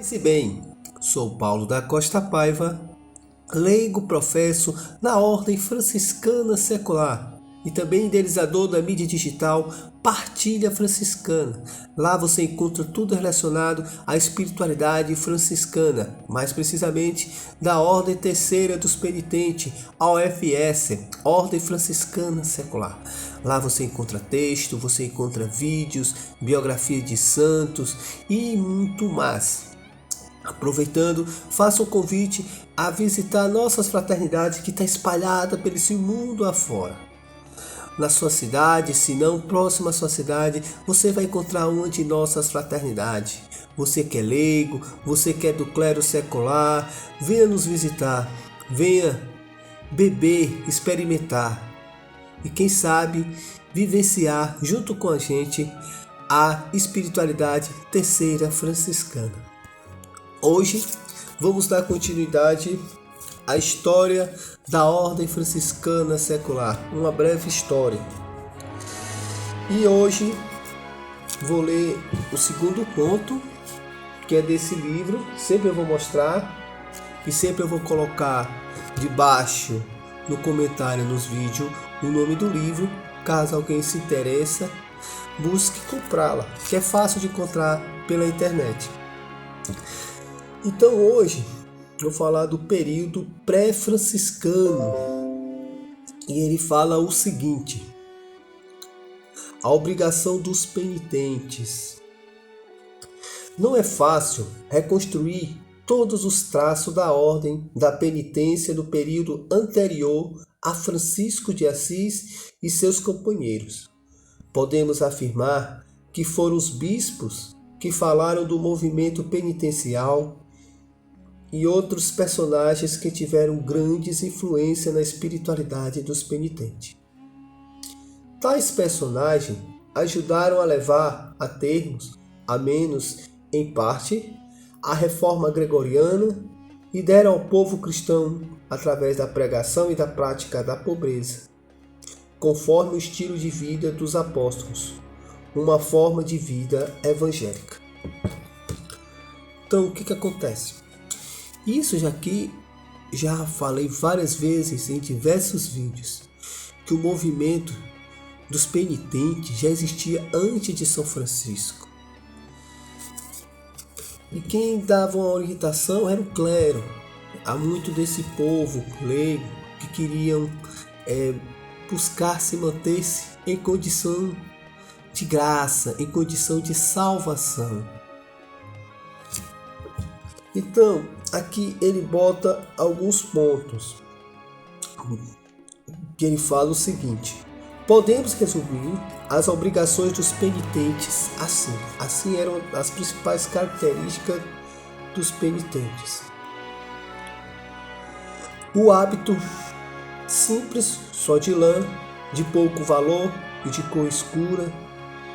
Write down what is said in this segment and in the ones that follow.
Se bem, sou Paulo da Costa Paiva, leigo professo na Ordem Franciscana Secular e também idealizador da mídia digital Partilha Franciscana. Lá você encontra tudo relacionado à espiritualidade franciscana, mais precisamente da Ordem Terceira dos Penitentes, a OFS, Ordem Franciscana Secular. Lá você encontra texto, você encontra vídeos, biografia de santos e muito mais. Aproveitando, faço um convite a visitar nossas fraternidades que está espalhada pelo esse mundo afora. Na sua cidade, se não próximo à sua cidade, você vai encontrar uma de nossas fraternidades. Você que é leigo, você que é do clero secular, venha nos visitar, venha beber, experimentar e quem sabe vivenciar junto com a gente a espiritualidade terceira franciscana. Hoje vamos dar continuidade à história da Ordem Franciscana Secular, uma breve história. E hoje vou ler o segundo ponto, que é desse livro. Sempre eu vou mostrar e sempre eu vou colocar debaixo no comentário nos vídeos o nome do livro, caso alguém se interessa, busque comprá-la, que é fácil de encontrar pela internet. Então hoje vou falar do período pré-franciscano e ele fala o seguinte: a obrigação dos penitentes. Não é fácil reconstruir todos os traços da ordem da penitência do período anterior a Francisco de Assis e seus companheiros. Podemos afirmar que foram os bispos que falaram do movimento penitencial e outros personagens que tiveram grandes influências na espiritualidade dos penitentes. Tais personagens ajudaram a levar a termos, a menos em parte, a reforma gregoriana e deram ao povo cristão, através da pregação e da prática da pobreza, conforme o estilo de vida dos apóstolos, uma forma de vida evangélica. Então, o que acontece? Isso já falei várias vezes em diversos vídeos, que o movimento dos penitentes já existia antes de São Francisco. E quem dava uma orientação era o clero. Há muito desse povo leigo que queriam buscar se manter-se em condição de graça, em condição de salvação. Então, aqui ele bota alguns pontos, que ele fala o seguinte: podemos resumir as obrigações dos penitentes assim. Assim eram as principais características dos penitentes. O hábito simples, só de lã, de pouco valor e de cor escura,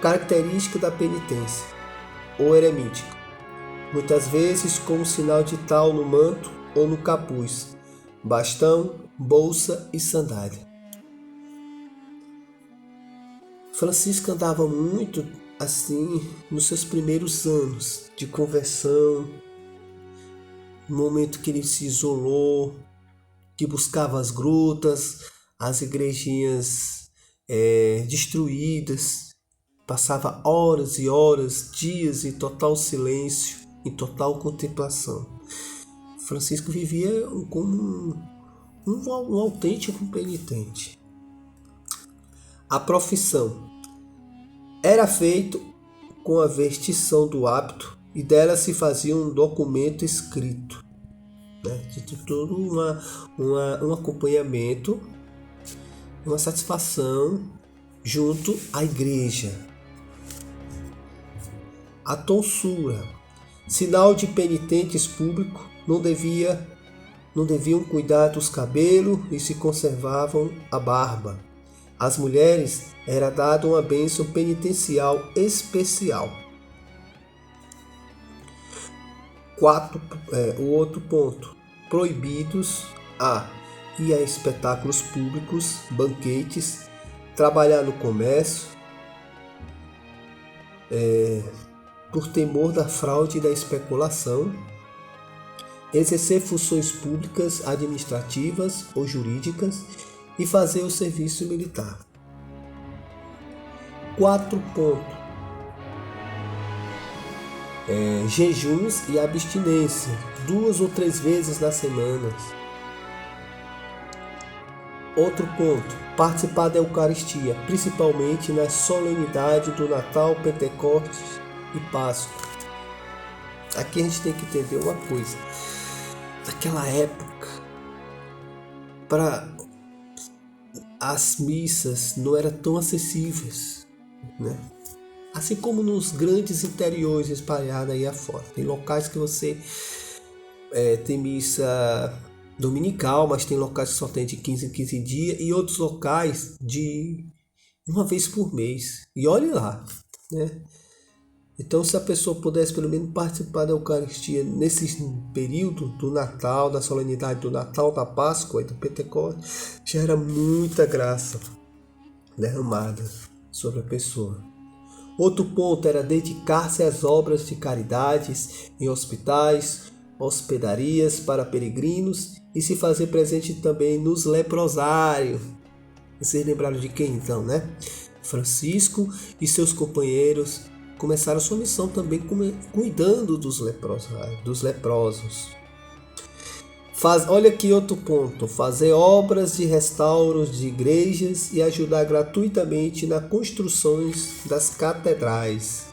característica da penitência, ou eremítica. Muitas vezes com um sinal de tal no manto ou no capuz, bastão, bolsa e sandália. Francisco andava muito assim nos seus primeiros anos de conversão, no momento que ele se isolou, que buscava as grutas, as igrejinhas destruídas, passava horas e horas, dias em total silêncio, em total contemplação. Francisco vivia como um autêntico penitente. A profissão era feito com a vestição do hábito e dela se fazia um documento escrito, de todo um acompanhamento, uma satisfação junto à igreja. A tonsura, sinal de penitentes públicos, não deviam cuidar dos cabelos e se conservavam a barba. Às mulheres era dada uma bênção penitencial especial. O outro ponto: proibidos ir a espetáculos públicos, banquetes, trabalhar no comércio, por temor da fraude e da especulação, exercer funções públicas, administrativas ou jurídicas e fazer o serviço militar. 4 pontos. Jejuns e abstinência, 2 ou 3 vezes na semana. Outro ponto, participar da Eucaristia, principalmente na solenidade do Natal, Pentecostes e Páscoa. Aqui a gente tem que entender uma coisa. Naquela época, para as missas não eram tão acessíveis, né? Assim como nos grandes interiores espalhados aí afora. Tem locais que você tem missa dominical, mas tem locais que só tem de 15 em 15 dias e outros locais de uma vez por mês. E olhe lá, né? Então, se a pessoa pudesse pelo menos participar da Eucaristia nesse período do Natal, da solenidade do Natal, da Páscoa e do Pentecostes, já era muita graça derramada sobre a pessoa. Outro ponto era dedicar-se às obras de caridades em hospitais, hospedarias para peregrinos e se fazer presente também nos leprosários. Vocês lembraram de quem então, né? Francisco e seus companheiros começaram sua missão também cuidando dos leprosos. Olha aqui outro ponto, fazer obras de restauros de igrejas e ajudar gratuitamente nas construções das catedrais.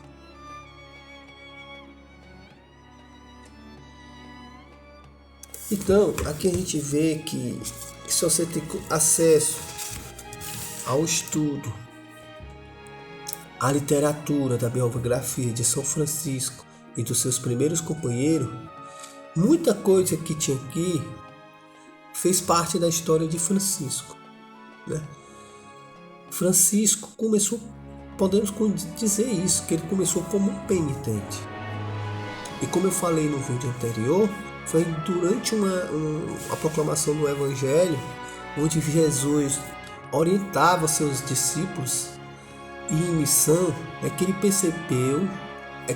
Então, aqui a gente vê que se você tem acesso ao estudo, à literatura da biografia de São Francisco e dos seus primeiros companheiros, muita coisa que tinha aqui fez parte da história de Francisco, né? Francisco começou, podemos dizer isso, que ele começou como um penitente. E como eu falei no vídeo anterior, foi durante a proclamação do Evangelho, onde Jesus orientava seus discípulos em missão, é que ele percebeu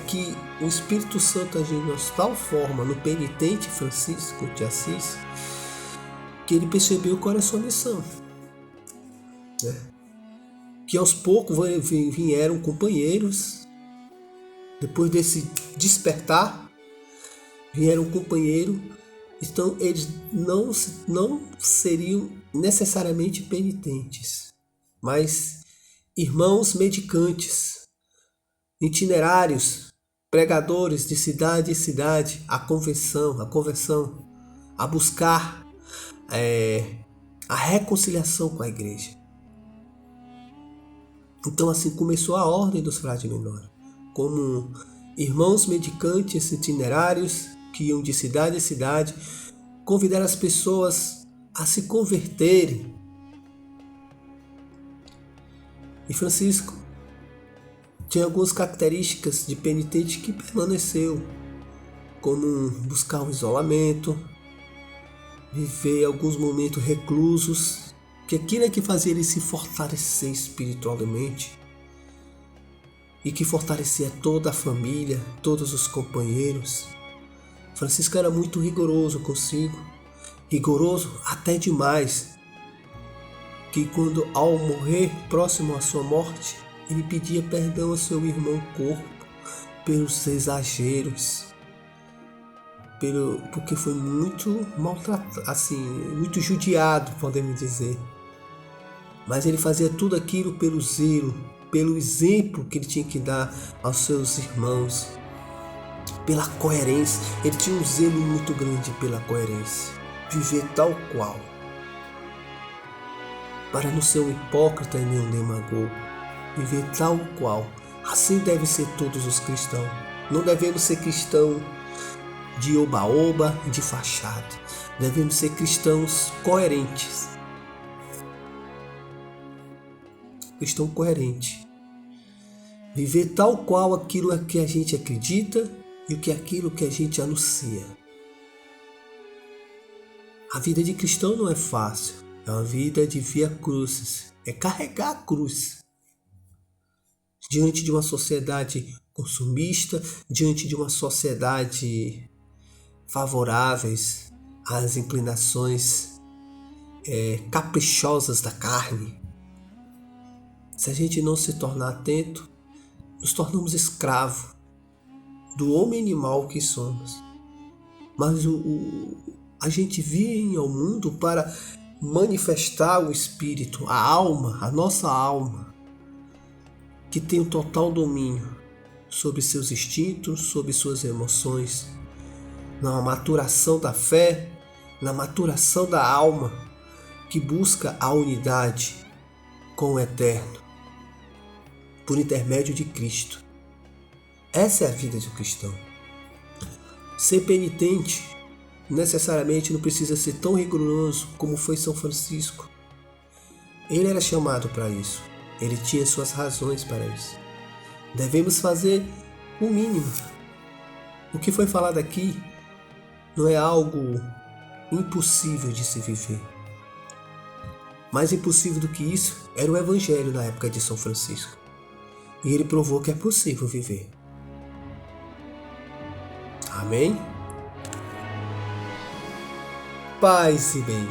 que o Espírito Santo agiu de tal forma no penitente Francisco de Assis, que ele percebeu qual era a sua missão, né? Que aos poucos vieram companheiros, depois desse despertar, vieram companheiros, então eles não seriam necessariamente penitentes, mas irmãos medicantes, itinerários, pregadores de cidade em cidade, a conversão, a buscar a reconciliação com a igreja. Então assim começou a ordem dos frades menores, como irmãos medicantes itinerários que iam de cidade em cidade, convidar as pessoas a se converterem. E Francisco tinha algumas características de penitente que permaneceu, como buscar o isolamento, viver alguns momentos reclusos, que aquilo é que fazia ele se fortalecer espiritualmente e que fortalecia toda a família, todos os companheiros. Francisco era muito rigoroso consigo, rigoroso até demais, que quando ao morrer próximo à sua morte, ele pedia perdão ao seu irmão corpo pelos exageros, porque foi muito maltratado, assim, muito judiado, podemos dizer. Mas ele fazia tudo aquilo pelo zelo, pelo exemplo que ele tinha que dar aos seus irmãos, pela coerência. Ele tinha um zelo muito grande pela coerência, viver tal qual, para não ser um hipócrita e nem um demagogo, viver tal qual. Assim devem ser todos os cristãos. Não devemos ser cristãos de oba-oba, de fachada. Devemos ser cristãos coerentes. Cristão coerente. Viver tal qual aquilo que a gente acredita e aquilo que a gente anuncia. A vida de cristão não é fácil. É uma vida de via crucis. É carregar a cruz. Diante de uma sociedade consumista, diante de uma sociedade favoráveis às inclinações caprichosas da carne. Se a gente não se tornar atento, nos tornamos escravos do homem animal que somos. Mas a gente vem ao mundo para manifestar o espírito, a alma, a nossa alma, que tem o total domínio sobre seus instintos, sobre suas emoções, na maturação da fé, na maturação da alma, que busca a unidade com o Eterno, por intermédio de Cristo. Essa é a vida de um cristão. Ser penitente necessariamente não precisa ser tão rigoroso como foi São Francisco. Ele era chamado para isso. Ele tinha suas razões para isso. Devemos fazer o mínimo. O que foi falado aqui não é algo impossível de se viver. Mais impossível do que isso era o Evangelho na época de São Francisco. E ele provou que é possível viver. Amém? Paz e bem.